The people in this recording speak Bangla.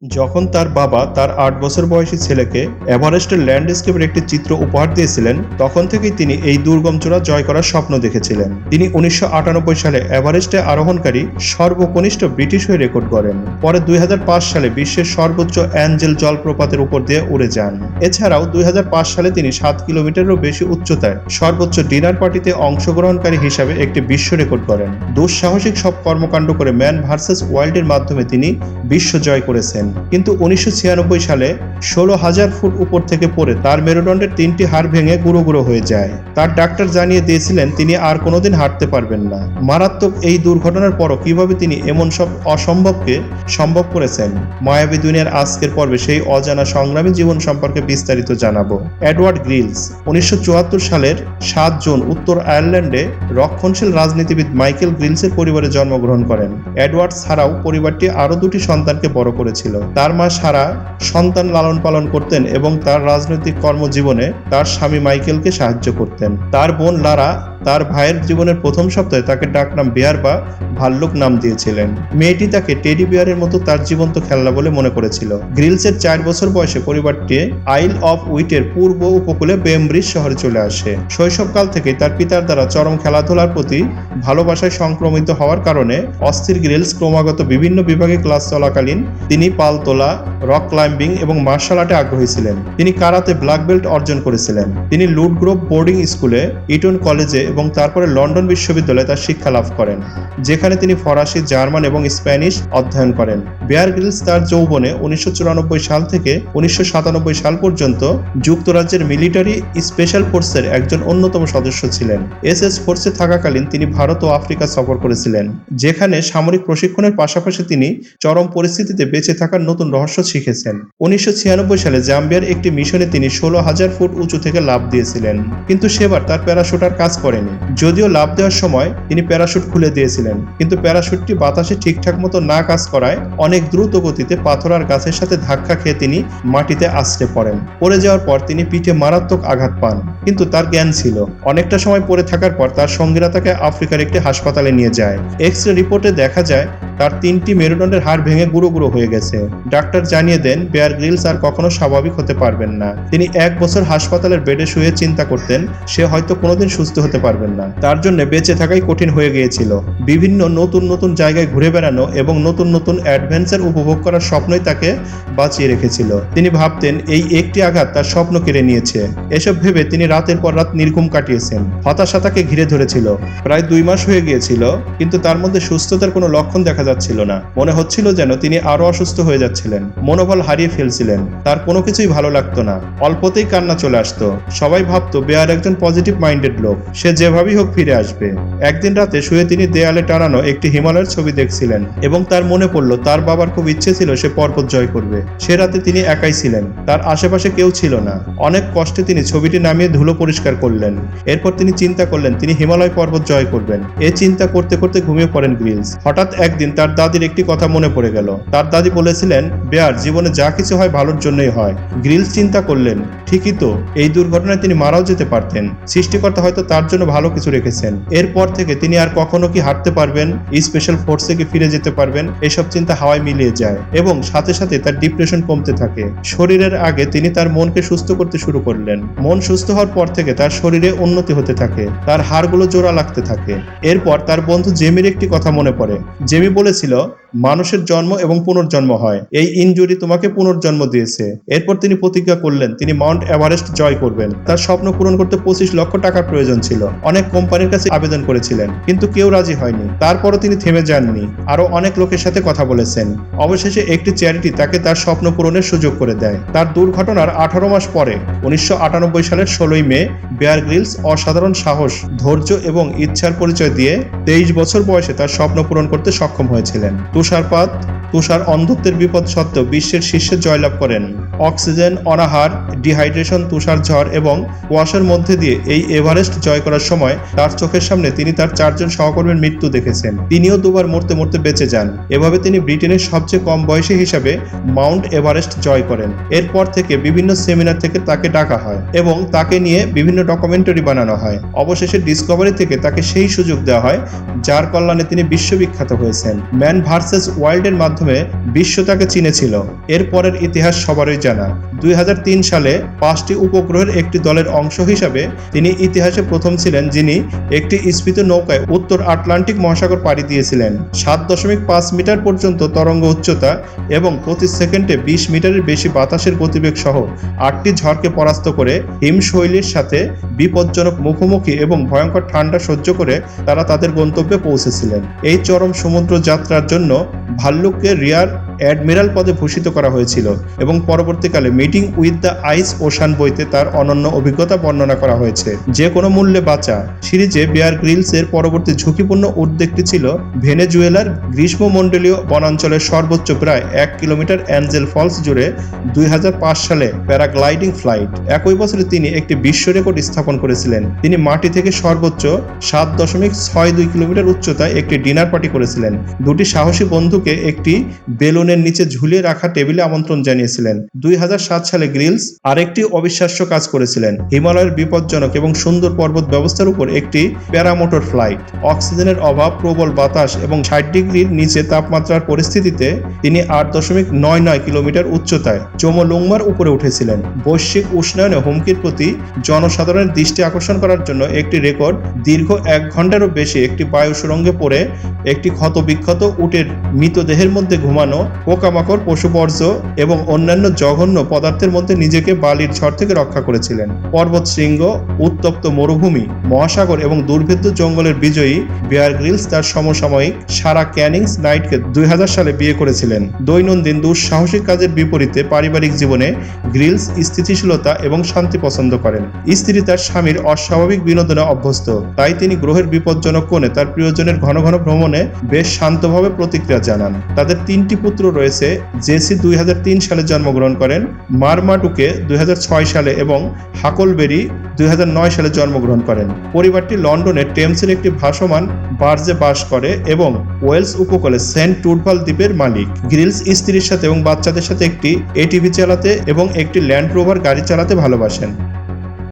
যখন তার বাবা তার ৮ বছর বয়সী ছেলেকে এভারেস্টের ল্যান্ডস্কেপের একটি চিত্র উপহার দিয়েছিলেন, তখন থেকেই তিনি এই দুর্গম চূড়া জয় করার স্বপ্ন দেখেছিলেন। তিনি ১৯৯৮ সালে এভারেস্টে আরোহণকারী সর্বকনিষ্ঠ ব্রিটিশ হয়ে রেকর্ড করেন। পরে ২০০৫ সালে বিশ্বের সর্বোচ্চ অ্যাঞ্জেল জলপ্রপাতের উপর দিয়ে উড়ে যান। এছাড়াও ২০০৫ সালে তিনি ৭ কিলোমিটারেরও বেশি উচ্চতায় সর্বোচ্চ ডিনার পার্টিতে অংশগ্রহণকারী হিসাবে একটি বিশ্ব রেকর্ড করেন। দুঃসাহসিক সব কর্মকাণ্ড করে ম্যান ভার্সেস ওয়াইল্ডের মাধ্যমে তিনি বিশ্ব জয় করেছেন। কিন্তু ১৯৯৬ সালে ১৬,০০০ ফুট উপর থেকে পড়ে তার মেরুদণ্ডের ৩টি হাড় ভেঙে গুঁড়ো গুঁড়ো হয়ে যায়। তার ডাক্তার জানিয়ে দিয়েছিলেন তিনি আর কোনোদিন হাঁটতে পারবেন না। মারাত্মক এই দুর্ঘটনার পরও কিভাবে তিনি এমন সব অসম্ভবকে সম্ভব করেছেন, মায়াবী দুনিয়ার আজকের পর্বে সেই অজানা সংগ্রামী জীবন সম্পর্কে বিস্তারিত জানাবো। এডওয়ার্ড গ্রিলস ১৯৭৪ সালের ৭ জুন উত্তর আয়ারল্যান্ডে রক্ষণশীল রাজনীতিবিদ মাইকেল গ্রিলসের পরিবারে জন্মগ্রহণ করেন। এডওয়ার্ড ছাড়াও পরিবারটি আরও ২টি সন্তানকে বড় করেছিল। তার মা সারা সন্তান লালন পালন করতেন এবং তার রাজনৈতিক কর্মজীবনে তার স্বামী মাইকেলকে সাহায্য করতেন। তার বোন লারা তার ভাইয়ের জীবনের প্রথম সপ্তাহে তাকে ডাকনাম বিয়ার বা ভাল্লুক নাম দিয়েছিলেন। মেয়েটি তাকে টেডি বিয়ারের মতো তার জীবন্ত খেলনা বলে মনে করেছিল। গ্রিলসের ৪ বছর বয়সে পরিবারটি আইল অফ উইটের পূর্ব উপকূলে বেমব্রিজ শহরে চলে আসে। শৈশবকাল থেকেই তার পিতার দ্বারা চরম খেলাধুলার প্রতি ভালোবাসায় সংক্রমিত হওয়ার কারণে অস্থির গ্রিলস ক্রমাগত বিভিন্ন বিভাগে ক্লাস চলাকালীন তিনি পালতোলা, রক ক্লাইম্বিং এবং মার্শাল আর্টে আগ্রহী ছিলেন। তিনি কারাতে ব্ল্যাক বেল্ট অর্জন করেছিলেন। তিনি লুডগ্রোভ বোর্ডিং স্কুলে, ইটন কলেজে এবং তারপরে লন্ডন বিশ্ববিদ্যালয়ে তার শিক্ষা লাভ করেন, যেখানে তিনি ফরাসি, জার্মান এবং স্প্যানিশ অধ্যয়ন করেন। বিয়ার গ্রিলস তার যৌবনে ১৯৯৪ সাল থেকে ১৯৯৭ সাল পর্যন্ত যুক্তরাজ্যের মিলিটারি স্পেশাল ফোর্সের একজন অন্যতম সদস্য ছিলেন। এসএস ফোর্সে থাকাকালীন তিনি ভারত ও আফ্রিকা সফর করেছিলেন, যেখানে সামরিক প্রশিক্ষণের পাশাপাশি তিনি চরম পরিস্থিতিতে বেঁচে থাকার নতুন রহস্য শিখেছেন। ১৯৯৬ সালে জাম্বিয়ার একটি মিশনে তিনি ১৬,০০০ ফুট উঁচু থেকে লাফ দিয়েছিলেন, কিন্তু সেবার তার প্যারাশুটার কাজ করেনি। যদিও লাফ দেওয়ার সময় তিনি প্যারাশুট খুলে দিয়েছিলেন, কিন্তু প্যারাশুটটি বাতাসে ঠিকঠাক মতো না কাজ করায় অনেক দ্রুত গতিতে পাথর আর গাছের সাথে ধাক্কা খেয়ে তিনি মাটিতে আছড়ে পড়েন। পড়ে যাওয়ার পর তিনি পিঠে মারাত্মক আঘাত পান, কিন্তু তার জ্ঞান ছিল। অনেকটা সময় পড়ে থাকার পর তার সঙ্গীরা তাকে আফ্রিকার একটি হাসপাতালে নিয়ে যায়। এক্স-রে রিপোর্টে দেখা যায় তার ৩টি মেরুদণ্ডের হাড় ভেঙে গুঁড়ো গুঁড়ো হয়ে গেছে। ডাক্তার জানিয়ে দেন বিয়ার গ্রিলস আর কখনো স্বাভাবিক হতে পারবেন না। তিনি ১ বছর হাসপাতালের বেডে শুয়ে চিন্তা করতেন সে হয়তো কোনোদিন সুস্থ হতে পারবেন না। তার জন্য বেঁচে থাকাই কঠিন হয়ে গিয়েছিল। বিভিন্ন নতুন নতুন জায়গায় ঘুরে বেড়ানো এবং নতুন নতুন অ্যাডভেঞ্চার উপভোগ করার স্বপ্নই তাকে বাঁচিয়ে রেখেছিল। তিনি ভাবতেন এই একটি আঘাত তার স্বপ্ন কেড়ে নিয়েছে। এসব ভেবে তিনি রাতের পর রাত নির্ঘুম কাটিয়েছেন। হতাশা তাকে ঘিরে ধরেছিল। প্রায় ২ মাস হয়ে গিয়েছিল, কিন্তু তার মধ্যে সুস্থতার কোনো লক্ষণ দেখা যাচ্ছিল না। মনে হচ্ছিল যেন তিনি আরো অসুস্থ হয়ে যাচ্ছিলেন। মনোবল হারিয়ে ফেলছিলেন। তার কোনো কিছুই ভালো লাগতো না। অল্পতেই কান্না চলে আসতো। সবাই ভাবতো বেয়ার একজন পজিটিভ মাইন্ডেড লোক, সে যেভাবেই হোক ফিরে আসবে। একদিন রাতে শুয়ে তিনি দেয়ালে টানানো একটি হিমালয়ের ছবি দেখছিলেন এবং তার মনে পড়ল তার বাবার খুব ইচ্ছে ছিল সে পর্বত জয় করবে। সে রাতে তিনি একাই ছিলেন, তার আশেপাশে কেউ ছিল না। অনেক কষ্টে তিনি ছবিটি নামিয়ে ধুলো পরিষ্কার করলেন। এরপর তিনি চিন্তা করলেন তিনি হিমালয় পর্বত জয় করবেন। এই চিন্তা করতে করতে ঘুমিয়ে পড়েন গ্রিলস। হঠাৎ একদিন তার দাদির একটি কথা মনে পড়ে গেল। তার দাদি বলেছিলেন বেয়ার, জীবনে যা কিছু হয় ভালোর জন্যই হয়। গ্রিলস চিন্তা করলেন ঠিকই তো, এই দুর্ঘটনায় তিনি মারাও যেতে পারতেন। সৃষ্টিকর্তা হয়তো তার জন্য ভালো কিছু রেখেছেন। এরপর থেকে তিনি আর কখনো কি হাঁটতে পারবেন, স্পেশাল ফোর্সে কি ফিরে যেতে পারবেন, এসব চিন্তা হাওয়ায় মিলিয়ে যায় এবং সাথে সাথে তার ডিপ্রেশন কমতে থাকে। শরীরের আগে তিনি তার মনকে সুস্থ করতে শুরু করলেন। মন সুস্থ হওয়ার পর থেকে তার শরীরে উন্নতি হতে থাকে, তার হাড়গুলো জোড়া লাগতে থাকে। এরপর তার বন্ধু জেমির একটি কথা মনে পড়ে। জেমি বলেছিল মানুষের জন্ম এবং পুনর্জন্ম হয়, এই ইনজুরি তোমাকে পুনর্জন্ম দিয়েছে। এরপর তিনি প্রতিজ্ঞা করলেন তিনি মাউন্ট এভারেস্ট জয় করবেন। তার স্বপ্ন পূরণ করতে ২৫ লক্ষ টাকার প্রয়োজন ছিল। অনেক কোম্পানির কাছে আবেদন করেছিলেন, কিন্তু কেউ রাজি হয়নি। তারপরও তিনি থেমে যাননি। আরো অনেক লোকের সাথে কথা বলেছেন। অবশেষে একটি চ্যারিটি তাকে তার স্বপ্ন পূরণের সুযোগ করে দেয়। তার দুর্ঘটনার ১৮ মাস পরে ১৯৯৮ সালের ১৬ মে বিয়ার গ্রিলস অসাধারণ সাহস, ধৈর্য এবং ইচ্ছার পরিচয় দিয়ে ২৩ বছর বয়সে তার স্বপ্ন পূরণ করতে সক্ষম হয়েছিলেন। তুষারপাত, তুষার অন্ধত্বের বিপদ সত্ত্বেও বিশ্বের শীর্ষে জয়লাভ করেন। অক্সিজেন অনাহার, ডিহাইড্রেশন, তুষার ঝড় এবং কুয়াশার মধ্যে দিয়ে এই এভারেস্ট জয় করার সময় তার চোখের সামনে তিনি তার 4 জন সহকর্মীর মৃত্যু দেখেছেন। তিনিও দুবার মরতে মরতে বেঁচে যান। এভাবে তিনি ব্রিটেনের সবচেয়ে কম বয়সী হিসাবে মাউন্ট এভারেস্ট জয় করেন। এরপর থেকে বিভিন্ন সেমিনার থেকে তাকে ডাকা হয় এবং তাকে নিয়ে বিভিন্ন ডকুমেন্টারি বানানো হয়। অবশেষে ডিসকভারি থেকে তাকে সেই সুযোগ দেওয়া হয় যার কল্যাণে তিনি বিশ্ববিখ্যাত হয়েছেন। ম্যান ভার্সেস ওয়াইল্ডের মাধ্যমে বিশ্ব তাকে চিনেছিল। এরপরের ইতিহাস সবারই জানা। 2003 সালে 5টি উপগ্রহের একটি দলের অংশ হিসাবে তিনি ইতিহাসে প্রথম ছিলেন যিনি একটি স্ফীত নৌকায় উত্তর আটলান্টিক মহাসাগর পাড়ি দিয়েছিলেন। 7.5 মিটার পর্যন্ত তরঙ্গ উচ্চতা এবং প্রতি সেকেন্ডে 20 মিটারের বেশি বাতাসের গতিবেগ সহ 8টি ঝড়কে পরাস্ত করে হিমশৈলীর সাথে বিপজ্জনক মুখোমুখি এবং ভয়ঙ্কর ঠান্ডা সহ্য করে তারা তাদের গন্তব্যে পৌঁছেছিলেন। এই চরম সমুদ্র যাত্রার জন্য ভাল্লুককে রিয়ার অ্যাডমিরাল পদে ভূষিত করা হয়েছিল এবং পরবর্তীকালে meeting with the ice ocean বইতে তার অনন্য অভিজ্ঞতা বর্ণনা করা হয়েছে। যে কোনো মূল্যে বাঁচা সিরিজে বেয়ার গ্রিলসের পরবর্তী ঝুঁকিপূর্ণ উদ্বেগটি ছিল ভেনেজুয়েলার গ্রীষ্মমণ্ডলীয় বনাঞ্চলের সর্বোচ্চ প্রায় 1 কিলোমিটার অ্যাঞ্জেল ফলস জুড়ে 2005 সালে প্যারাগ্লাইডিং ফ্লাইট। একই বছরে তিনি একটি বিশ্ব রেকর্ড স্থাপন করেছিলেন। তিনি মাটি থেকে সর্বোচ্চ 7.62 কিলোমিটার উচ্চতায় একটি ডিনার পার্টি করেছিলেন। দুটি সাহসী বন্ধুকে একটি বেলুনের নিচে ঝুলিয়ে রাখা টেবিলে আমন্ত্রণ জানিয়েছিলেন। 2007 সালে গ্রিলস আরেকটি অবিশ্বাস্য কাজ করেছিলেন। হিমালয়ের বিপজ্জনক এবং সুন্দর পর্বত ব্যবস্থার উপর একটি প্যারামোটর ফ্লাইট। অক্সিজেনের অভাব, প্রবল বাতাস এবং 60 ডিগ্রির নিচে তাপমাত্রার পরিস্থিতিতে তিনি 8.99 কিলোমিটার উচ্চতায় চোমোলুংমার উপরে উঠেছিলেন। বৈশ্বিক উষ্ণায়নে হুমকির প্রতি জনসাধারণের দৃষ্টি আকর্ষণ করার জন্য একটি রেকর্ড দীর্ঘ 1 ঘন্টারও বেশি একটি বায়ু সুড়ঙ্গে পড়ে একটি ক্ষতবিক্ষত উটের মৃতদেহের মধ্যে ঘুমানো, পোকামাকড়, পশুবর্জ্য এবং অন্যান্য জঘন্য পদার্থের মধ্যে নিজেকে বালির ঝড় থেকে রক্ষা করেছিলেন। পর্বত শৃঙ্গ, উত্তপ্ত মরুভূমি, মহাসাগর এবং দুর্ভেদ্য জঙ্গলের বিজয়ী বেয়ার গ্রিলস তার সমসাময়িক সারা ক্যানিংস নাইটকে 2000 সালে বিয়ে করেছিলেন। দৈনন্দিন দুঃসাহসিক কাজের বিপরীতে পারিবারিক জীবনে গ্রিলস স্থিতিশীলতা এবং শান্তি পছন্দ করেন। স্ত্রী তার স্বামীর অস্বাভাবিক বিনোদনে অভ্যস্ত, তাই তিনি গ্রহের বিপজ্জনক কোণে তার প্রিয়জনের ঘন ঘন ভ্রমণে বেশ শান্তভাবে প্রতিক্রিয়া জানান। তাদের 3টি পুত্র রয়েছে। জেসি 2003 সালে জন্মগ্রহণ করেন, মারমাডুকে 2006 সালে এবং হাকলবেরি 2009 সালে জন্মগ্রহণ করেন। পরিবারটি লন্ডনে টেমসের একটি ভাসমান বার্জে বাস করে এবং ওয়েলস উপকূলে সেন্ট টুডভাল দ্বীপের মালিক। গ্রিলস স্ত্রীর সাথে এবং বাচ্চাদের সাথে একটি এটিভি চালাতে এবং একটি ল্যান্ড রোভার গাড়ি চালাতে ভালোবাসেন।